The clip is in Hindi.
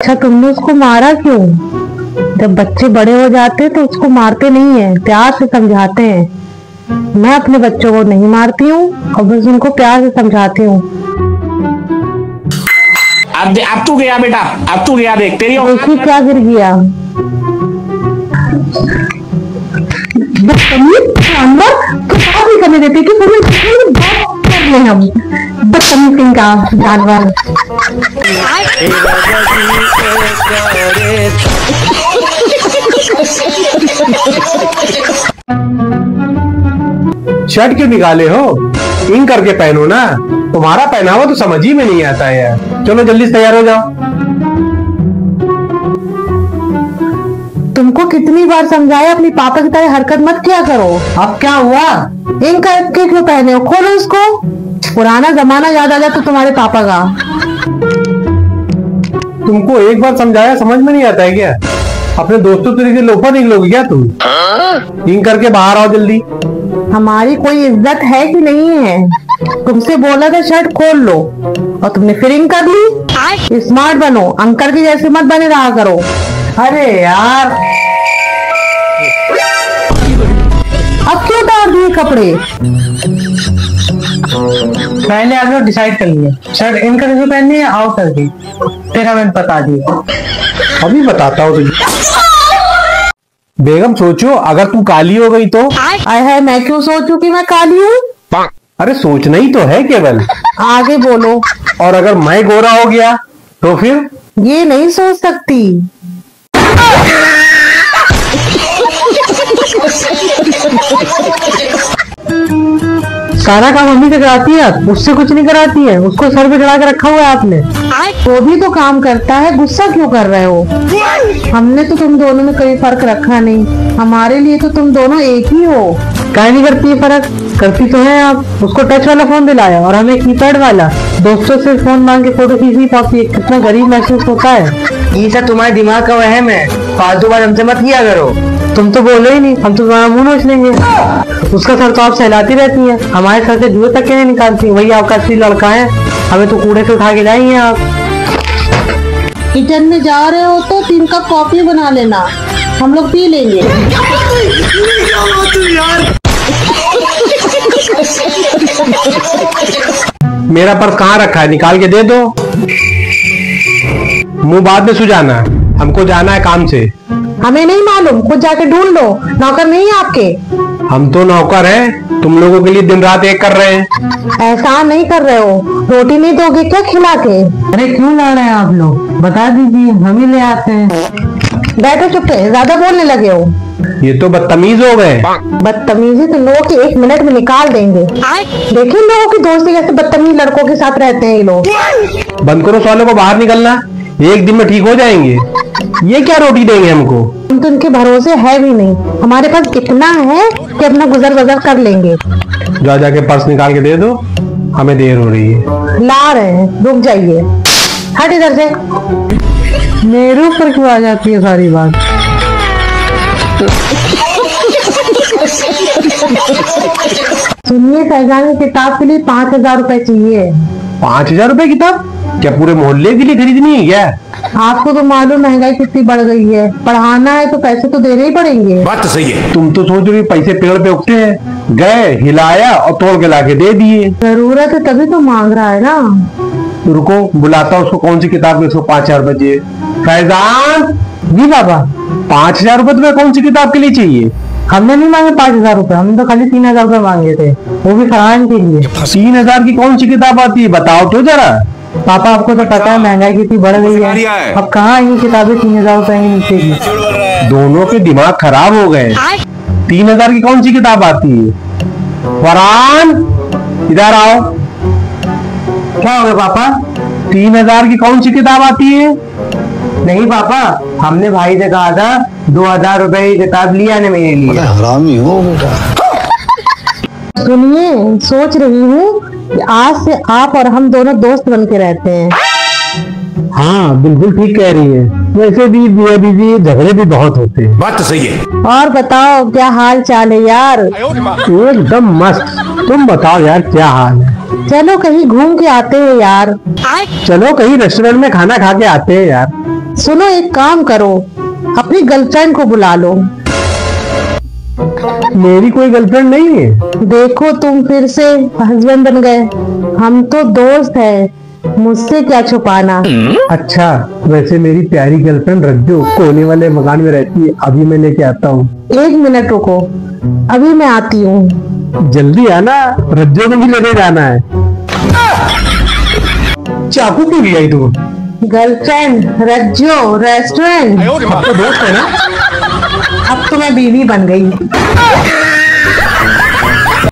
अच्छा, तुमने उसको मारा क्यों? जब बच्चे बड़े हो जाते तो उसको मारते नहीं है, प्यार से समझाते हैं। मैं अपने बच्चों को नहीं मारती हूँ और बस उनको प्यार से समझाती हूँ। अब तू गया बेटा, अब तू गया, देख तेरी देखिए क्या गिर गया। नहीं करने देते कि कर ले हम बदतमीज सिंह का जानवर। शर्ट क्यों निकाले हो? इन करके पहनो ना, तुम्हारा पहनावा तो समझ ही में नहीं आता है यार। चलो जल्दी से तैयार हो जाओ। तुमको कितनी बार समझाया अपनी पापा की तरह हरकत मत किया करो। अब क्या हुआ? इन करके क्यों पहने हो? खोलो इसको। पुराना जमाना याद आ जाए तो तुम्हारे पापा का। तुमको एक बार समझाया समझ में नहीं आता है क्या? अपने दोस्तों तरीके लोफर निकलोगे क्या तुम? इन करके बाहर आओ जल्दी। हमारी कोई इज्जत है कि नहीं है? तुमसे बोला था शर्ट खोल लो और तुमने फिर इन कर ली। स्मार्ट बनो, अंकल के जैसे मत बने रहा करो। अरे यार, अब क्यों डाल दिए कपड़े? पहले आप लोग डिसाइड कर लिए शर्ट इन करके पहननी है आउट करके, फिर हमें बता दिए। अभी बताता हूँ तुझे। बेगम सोचो, अगर तू काली हो गई तो? आय है, मैं क्यों सोचूं कि मैं काली हूँ? अरे सोचना ही तो है केवल। आगे बोलो। और अगर मैं गोरा हो गया तो फिर? ये नहीं सोच सकती। सारा काम मम्मी से कराती है, उससे कुछ नहीं कराती है। उसको सर पे चढ़ा के रखा हुआ है आपने। वो भी तो काम करता है, गुस्सा क्यों कर रहे हो? हमने तो तुम दोनों में कोई फर्क रखा नहीं। हमारे लिए तो तुम दोनों एक ही हो। काहे नहीं करती है फर्क? करती तो है आप। उसको टच वाला फोन दिलाया और हमें कीपैड वाला। दोस्तों से फोन मांग के फोटो खींचनी पड़ती है, कितना गरीब महसूस होता है। ये सब तुम्हारे दिमाग का वहम है, फालतू बात हमसे मत किया करो। तुम तो बोले ही नहीं, हम तो तुम्हारा मुंह नोच लेंगे। उसका सर तो आप सहलाती रहती है, हमारे सर से जुए तक के नहीं निकालती। वही आपका असली लड़का है, हमें तो कूड़े से उठा के जाएंगे आप। किचन में जा रहे हो तो 3 कप कॉफी बना लेना, हम लोग पी लेंगे। मेरा पर्स कहाँ रखा है? निकाल के दे दो। मुंह बाद में सुझाना, हमको जाना है काम से। हमें नहीं मालूम, खुद जाके ढूंढ लो। नौकर नहीं है आपके? हम तो नौकर हैं, तुम लोगों के लिए दिन रात एक कर रहे हैं। एहसान नहीं कर रहे हो? रोटी नहीं दोगे क्या खिला के? अरे क्यों लड़ रहे हैं आप लोग? बता दीजिए, हम ही ले आते हैं। बैठो चुपके, ज्यादा बोलने लगे हो। ये तो बदतमीज हो गए। बदतमीजी तो लोगों के 1 मिनट में निकाल देंगे। देखिए लोगों की दोस्ती कैसे बदतमीज लड़कों के साथ रहते हैं ये लोग। बंद करो सालों को बाहर निकलना, एक दिन में ठीक हो जाएंगे। ये क्या रोटी देंगे हमको? हम तो उनके भरोसे है भी नहीं। हमारे पास इतना है कि अपना गुजर बसर कर लेंगे। जाके पर्स निकाल के दे दो, हमें देर हो रही है। ला रहे हैं, रुक जाइए। हट इधर से। मेरे ऊपर क्यों आ जाती है सारी बात? सुनिए, फैजान की किताब के लिए 5000 रुपए चाहिए। 5000 रुपए किताब? क्या पूरे मोहल्ले के लिए खरीदनी है क्या? आपको तो मालूम महंगाई कितनी बढ़ गई है, पढ़ाना है तो पैसे तो देने ही पड़ेंगे। बात तो सही है। तुम तो सोच रही पैसे पेड़ पे उगते हैं, गए हिलाया और तोड़ के लाके दे दिए। जरूरत है तभी तो मांग रहा है ना। रुको, बुलाता उसको। कौन सी किताब के उसको 5000 रुपए चाहिए? फैजान। जी बाबा। 5000 रुपए तुम्हें कौन सी किताब के लिए चाहिए? हमने नहीं मांगे 5000 रुपए, हमने तो खाली 3000 रुपए मांगे थे, वो भी फरहान के लिए। 3000 की कौन सी किताब आती है, बताओ तो जरा। पापा आपको तो पता है महंगाई कितनी बढ़ गई है, अब कहाँ ये किताबें 3000 रुपए की मिलेगी। दोनों के दिमाग खराब हो गए। 3000 की कौन सी किताब आती है? फरहान, इधर आओ। क्या हो गया पापा? 3000 की कौन सी किताब आती है? नहीं पापा, हमने भाई से कहा था 2000 रुपए की किताब लिया ने मेरे लिए। हरामी हो बेटा। सुनिए, सोच रही हूँ कि आज से आप और हम दोनों दोस्त बन के रहते हैं। हाँ बिल्कुल ठीक कह रही है। वैसे भी मियाँ बीवी झगड़े भी बहुत होते हैं। बात तो सही है। और बताओ क्या हाल चाल है यार? एकदम मस्त। तुम बताओ यार क्या हाल है? चलो कहीं घूम के आते हैं यार। चलो कहीं रेस्टोरेंट में खाना खा के आते हैं यार। सुनो एक काम करो, अपनी गर्लफ्रेंड को बुला लो। मेरी कोई गर्लफ्रेंड नहीं है। देखो तुम फिर से हस्बैंड बन गए। हम तो दोस्त है, मुझसे क्या छुपाना। अच्छा, वैसे मेरी प्यारी गर्लफ्रेंड रज्जू कोने वाले मकान में रहती है, अभी मैं लेके आता हूँ। 1 मिनट रुको, अभी मैं आती हूँ। जल्दी आना, रज्जू को भी लेके जाना है। चाकू क्यों लिया तू? गर्लफ्रेंड रज्जो रेस्टोरेंट। अब तो दोस्त है ना? अब तो मैं बीवी बन गई।